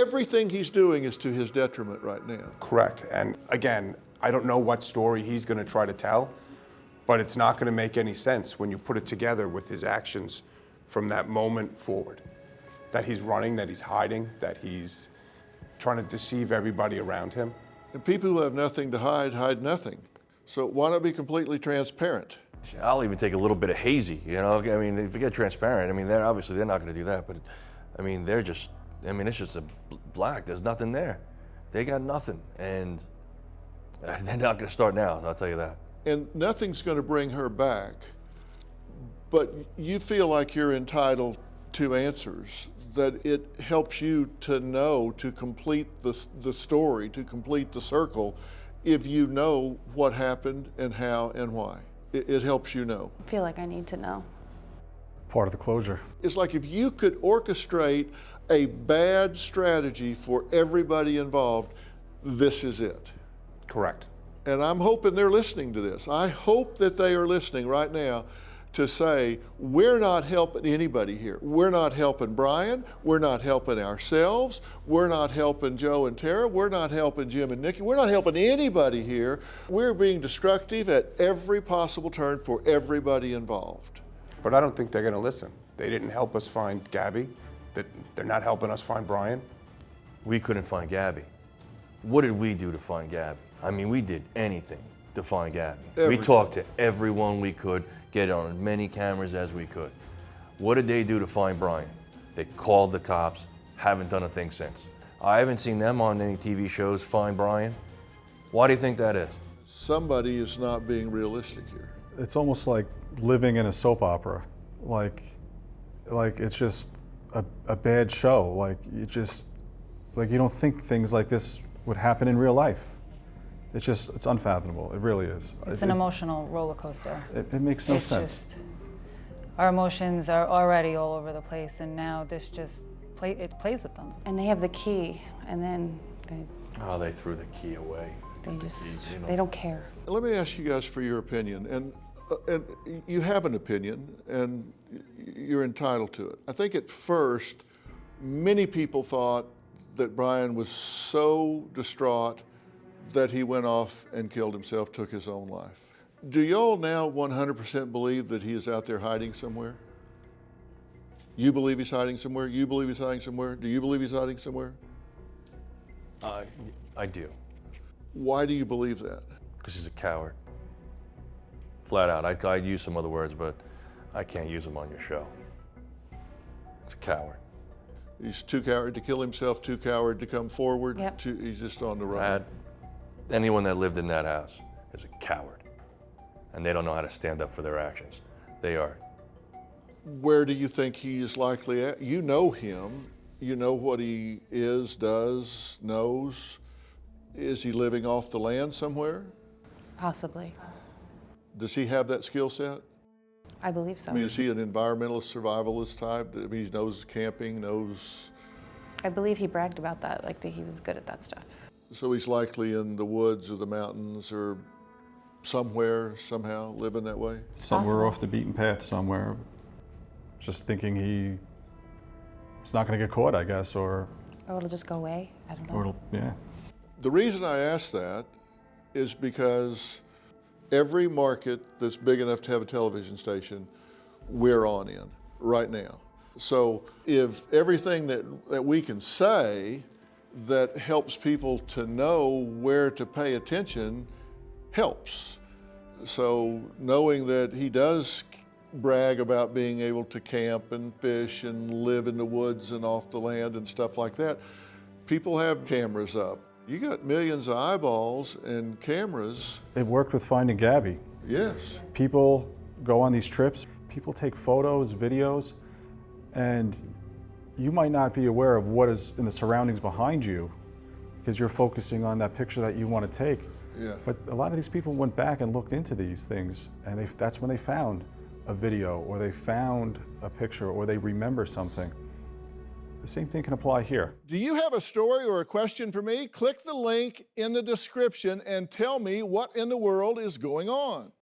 everything he's doing is to his detriment right now. Correct. And again, I don't know what story he's going to try to tell, but it's not going to make any sense when you put it together with his actions from that moment forward. That he's running, that he's hiding, that he's trying to deceive everybody around him. And people who have nothing to hide, hide nothing. So why not be completely transparent? I'll even take a little bit of hazy, you know? I mean, if you get transparent, I mean, they're not going to do that, but I mean, it's just a black. There's nothing there. They got nothing, and they're not going to start now, I'll tell you that. And nothing's going to bring her back, but you feel like you're entitled to answers, that it helps you to know, to complete the story, to complete the circle, if you know what happened and how and why. It helps you know. I feel like I need to know. Part of the closure. It's like if you could orchestrate a bad strategy for everybody involved, this is it. Correct. And I'm hoping they're listening to this. I hope that they are listening right now to say, we're not helping anybody here. We're not helping Brian. We're not helping ourselves. We're not helping Joe and Tara. We're not helping Jim and Nikki. We're not helping anybody here. We're being destructive at every possible turn for everybody involved. But I don't think they're going to listen. They didn't help us find Gabby. They're not helping us find Brian. We couldn't find Gabby. What did we do to find Gabby? I mean, we did anything to find Gabby. Everything. We talked to everyone we could, get on as many cameras as we could. What did they do to find Brian? They called the cops, haven't done a thing since. I haven't seen them on any TV shows find Brian. Why do you think that is? Somebody is not being realistic here. It's almost like living in a soap opera. Like it's just a bad show. Like you don't think things like this would happen in real life. It's unfathomable. It really is. It's an emotional roller coaster. It makes no sense. Our emotions are already all over the place, and now this just plays with them. And they have the key, and then They threw the key away. they don't care. Let me ask you guys for your opinion, and you have an opinion, and you're entitled to it. I think at first, many people thought that Brian was so distraught that he went off and killed himself, took his own life. Do y'all now 100% believe that he is out there hiding somewhere? You believe he's hiding somewhere? You believe he's hiding somewhere? Do you believe he's hiding somewhere? I do. Why do you believe that? Because he's a coward. Flat out. I'd use some other words, but I can't use them on your show. He's a coward. He's too coward to kill himself, too coward to come forward. Yep. He's just on the run. Anyone that lived in that house is a coward, and they don't know how to stand up for their actions. They are. Where do you think he is likely at? You know him. You know what he is, does, knows. Is he living off the land somewhere? Possibly. Does he have that skill set? I believe so. I mean, is he an environmentalist, survivalist type? I mean, he knows camping, knows... I believe he bragged about that, like that he was good at that stuff. So he's likely in the woods or the mountains or somewhere, somehow, living that way? Somewhere Possible. off the beaten path somewhere. Just thinking he's not going to get caught, I guess, or Or it'll just go away. I don't know. or yeah. The reason I ask that is because every market that's big enough to have a television station, we're on in right now. So if everything that we can say that helps people to know where to pay attention helps. So knowing that he does brag about being able to camp and fish and live in the woods and off the land and stuff like that, people have cameras up. You got millions of eyeballs and cameras. It worked with finding Gabby. Yes. People go on these trips, people take photos, videos, and you might not be aware of what is in the surroundings behind you because you're focusing on that picture that you want to take. Yeah. But a lot of these people went back and looked into these things, and that's when they found a video, or they found a picture, or they remember something. The same thing can apply here. Do you have a story or a question for me? Click the link in the description and tell me what in the world is going on.